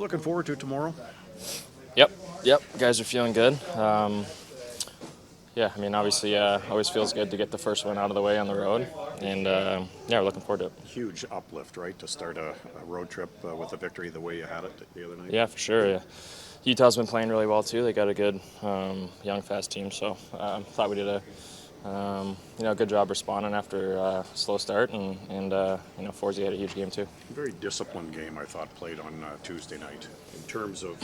looking forward to tomorrow? Yep. Guys are feeling good. Yeah, I mean, obviously, always feels good to get the first one out of the way on the road, and yeah, we're looking forward to it. Huge uplift, right, to start a road trip with a victory the way you had it the other night? Yeah, for sure. Yeah. Utah's been playing really well too. They got a good, young, fast team. So thought we did a, good job responding after a slow start, and Forsey had a huge game too. Very disciplined game, I thought, played on Tuesday night in terms of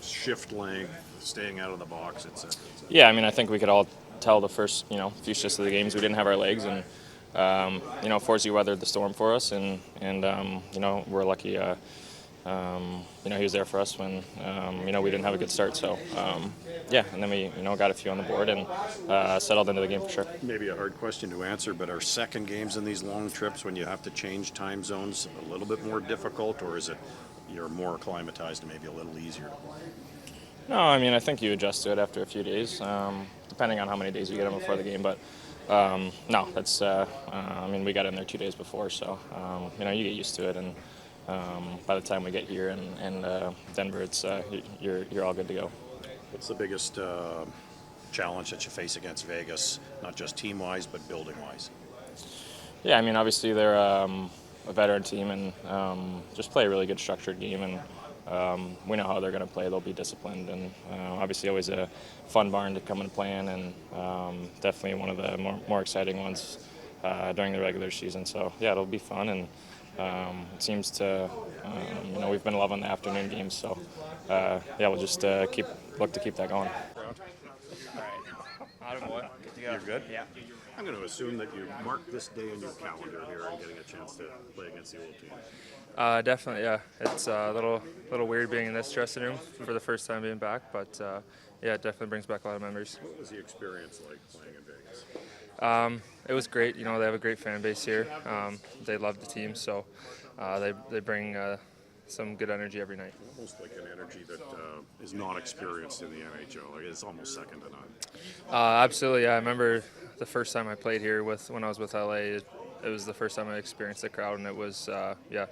shift length, staying out of the box, etc. Yeah, I mean, I think we could all tell the first, few shifts of the games we didn't have our legs, and Forsey weathered the storm for us, and we're lucky. He was there for us when we didn't have a good start. So yeah, and then we got a few on the board and settled into the game for sure. Maybe a hard question to answer, but are second games in these long trips when you have to change time zones a little bit more difficult, or is it you're more acclimatized and maybe a little easier to play? No, I mean, I think you adjust to it after a few days, depending on how many days you get in before the game. But no, that's we got in there 2 days before, so you get used to it, and by the time we get here in Denver, it's you're all good to go. What's the biggest challenge that you face against Vegas, not just team-wise, but building-wise? Yeah, I mean, obviously they're a veteran team and just play a really good structured game, and we know how they're going to play. They'll be disciplined, and obviously always a fun barn to come and play in, and definitely one of the more exciting ones during the regular season. So yeah, it'll be fun, and it seems to we've been loving the afternoon games. So yeah, we'll just look to keep that going. All right. Boy. Good to go. You're good? Yeah. I'm going to assume that you marked this day in your calendar here and getting a chance to play against the old team. Definitely, yeah. It's a little weird being in this dressing room for the first time being back, but yeah, it definitely brings back a lot of memories. What was the experience like playing in Vegas? It was great. They have a great fan base here. They love the team, so they bring some good energy every night. Almost like an energy that is not experienced in the NHL. Like it's almost second to none. Absolutely, yeah. I remember the first time I played here when I was with LA. It was the first time I experienced the crowd, and it was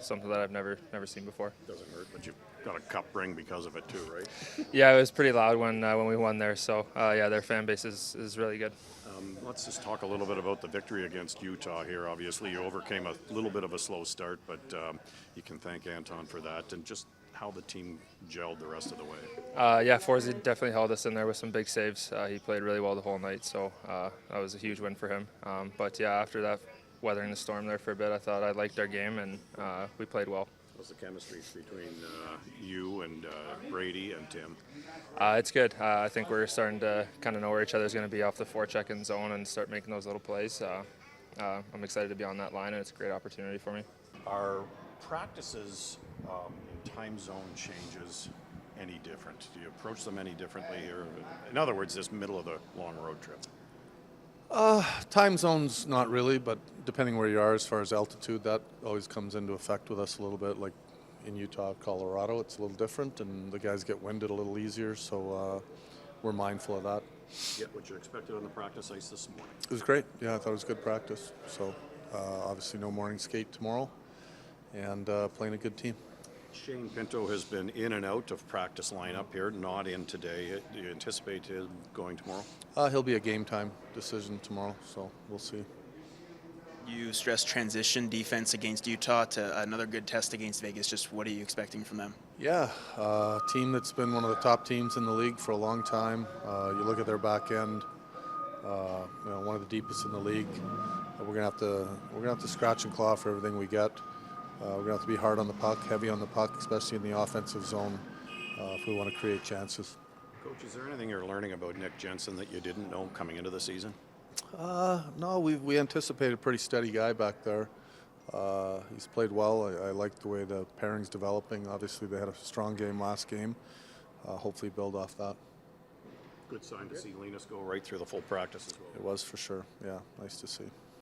something that I've never seen before. Doesn't hurt, but you've got a cup ring because of it too, right? Yeah, it was pretty loud when we won there. So yeah, their fan base is really good. Let's just talk a little bit about the victory against Utah here. Obviously, you overcame a little bit of a slow start, but you can thank Anton for that, and just how the team gelled the rest of the way. Yeah, Forsey definitely held us in there with some big saves. He played really well the whole night, so that was a huge win for him. But yeah, after that, weathering the storm there for a bit, I thought I liked our game, and we played well. How's the chemistry between you and Brady and Tim? It's good. I think we're starting to kind of know where each other's going to be off the forecheck and zone and start making those little plays. I'm excited to be on that line, and it's a great opportunity for me. Are practices in time zone changes any different? Do you approach them any differently here? In other words, this middle of the long road trip. Time zones, not really, but depending where you are as far as altitude, that always comes into effect with us a little bit. Like in Utah, Colorado, it's a little different, and the guys get winded a little easier, so we're mindful of that. Get what you expected on the practice ice this morning? It was great. Yeah, I thought it was good practice. So obviously no morning skate tomorrow, and playing a good team. Shane Pinto has been in and out of practice lineup here, not in today. Do you anticipate him going tomorrow? He'll be a game time decision tomorrow, so we'll see. You stress transition defense against Utah to another good test against Vegas. Just what are you expecting from them? Yeah, a team that's been one of the top teams in the league for a long time. You look at their back end, one of the deepest in the league. We're gonna have to scratch and claw for everything we get. We're going to have to be hard on the puck, heavy on the puck, especially in the offensive zone, if we want to create chances. Coach, is there anything you're learning about Nick Jensen that you didn't know coming into the season? No, we anticipated a pretty steady guy back there. He's played well. I like the way the pairing's developing. Obviously, they had a strong game last game. Hopefully build off that. Good sign to see Linus go right through the full practice as well. It was for sure. Yeah, nice to see.